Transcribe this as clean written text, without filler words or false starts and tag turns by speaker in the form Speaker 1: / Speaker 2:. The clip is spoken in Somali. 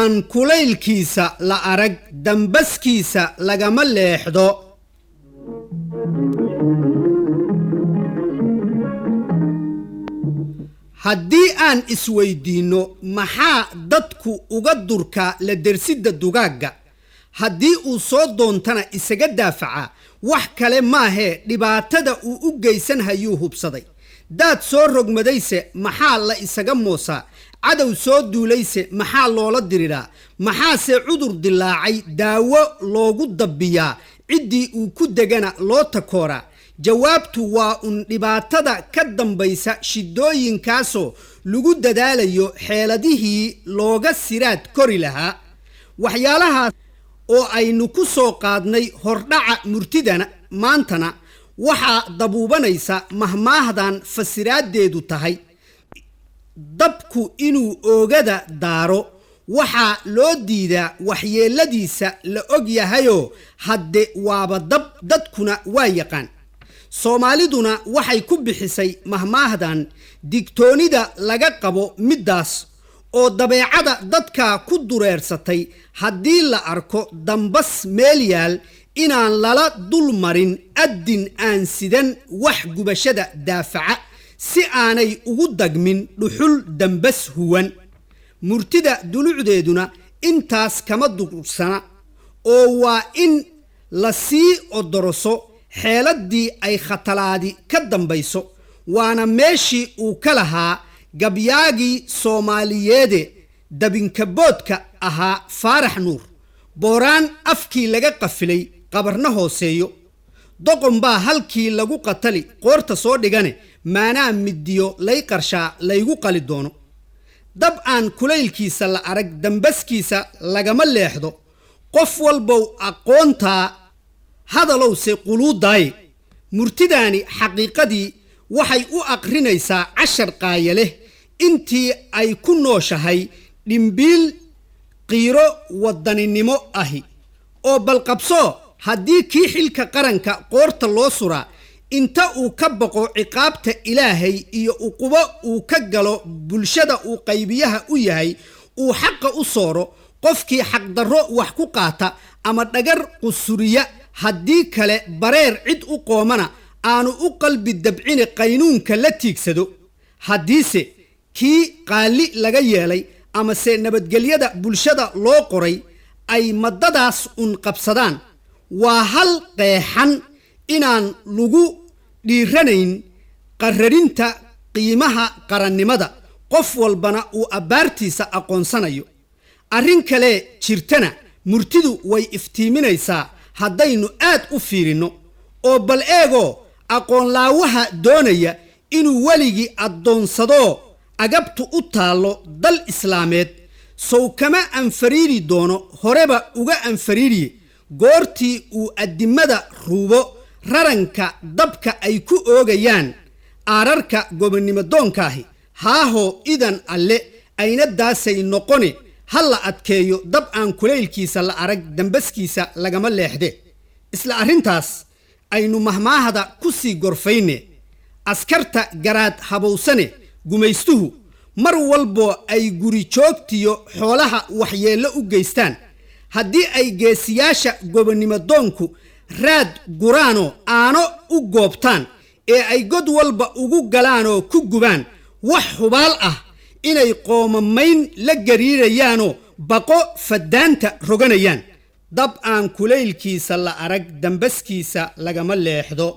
Speaker 1: aan kulaylkiisa la arag dambaskiisa lagama leexdo haddii aan isweydiino maxaa dadku uga durka la dersidda dugaagga haddii uu soo doontana isaga daafaca wax kale maahe dhibaatada uu u geysan hayuu hubsaday daad soo rogmadayse maxaa la isaga moosaa cadow soo duulayse maxaa loola diriraa maxaase cudur dilaacay daawo loogu dabbiyaa ciddii uu ku degana loo takooraa jawaabtu waa un dhibaatada ka dambaysa shidooyinkaasoo lagu dadaalayo xeeladihii looga siraad kori lahaa waxyaalahaas oo aynu ku soo qaadnay hordhaca murtidana maantana waxaa dabuubanaysa mahmaahdan fasiraadeedu tahay dabku inuu oogada daaro waxaa loo diidaa waxyeeladiisa la og yahayoo hadde waaba dab dadkuna waa yaqaan soomaaliduna waxay ku bixisay mahmaahdan digtoonida laga qabo middaas oo dabeecada dadka ku dureersatay haddii la arko dambas meel yaal inaan lala dul marin addin aan sidan wax gubashada daafaca si aanay ugu dagmin dhuxul dambas huwan murtida dulucdeeduna intaas kama durursana oo waa in la sii odoroso xeeladii ay khatalaadi ka dambayso waana meeshii uu ka lahaa gabyaagii Soomaaliyeede dabinkaboodka ahaa Faarax Nuur booraan afkii laga qafilay qabarna hooseeyo doqon baa halkii lagu qatali qoorta soo dhigane maanaa midiyo lay qarshaa laygu qali doono dab aan kulaylkiisa la arag dambaskiisa lagama leexdo qof walbow aqoontaa hadalowse quluudaay murtidaani xaqiiqadii waxay u aqrinaysaa cashar qaaya leh intii ay ku nooshahay dhimbiil qiiro wadaninimo ahi oo balqabso haddii kii xilka qaranka qoorta loo suraa inta uu ka baqo ciqaabta ilaahay iyo uqubo uu ka galo bulshada uu qaybiyaha u yahay uu xaqa u sooro qofkii xaqdarro wax ku qaata ama dhagar qusuriya haddii kale bareer cid u qoomana aanu u qalbi dabcine qaynuunka la tiigsado haddiise kii qaali laga yeelay ama se nabadgelyada bulshada loo qoray ay madadaas un qabsadaan waa hal qeexan inaan lagu dhiiranayn qararinta qiimaha qarannimada qof walbana uu abbaartiisa aqoonsanayo arrin kale jirtana murtidu way iftiiminaysaa haddaynu aad u fiirino oo bal eego aqoon laawaha doonaya inuu weligii addoonsado agabtu u taalo dal islaameed sow kama anfariiri doono horeba uga anfariiriye goortii uu addimada ruubo raranka dabka ay ku oogayaan aararka gobonnimo doonkaahi haahoo idan alle aynadaasay noqone ha la adkeeyo dab aan kulaylkiisa la arag dambaskiisa lagama leexde isla arrintaas aynu mahmaahada ku sii gorfayne askarta garaad habowsane gumaystuhu mar walbo ay guri joogtiyo xoolaha waxyeello u geystaan haddii ay geesiyaasha gobonnimo doonku raad guraano aano u goobtaan ee ay god walba ugu galaanoo ku gubaan wax hubaal ah inay qoomamayn la gariirayaanoo baqo fadaanta roganayaan dab aan kulaylkiisa la arag dambaskiisa lagama leexdo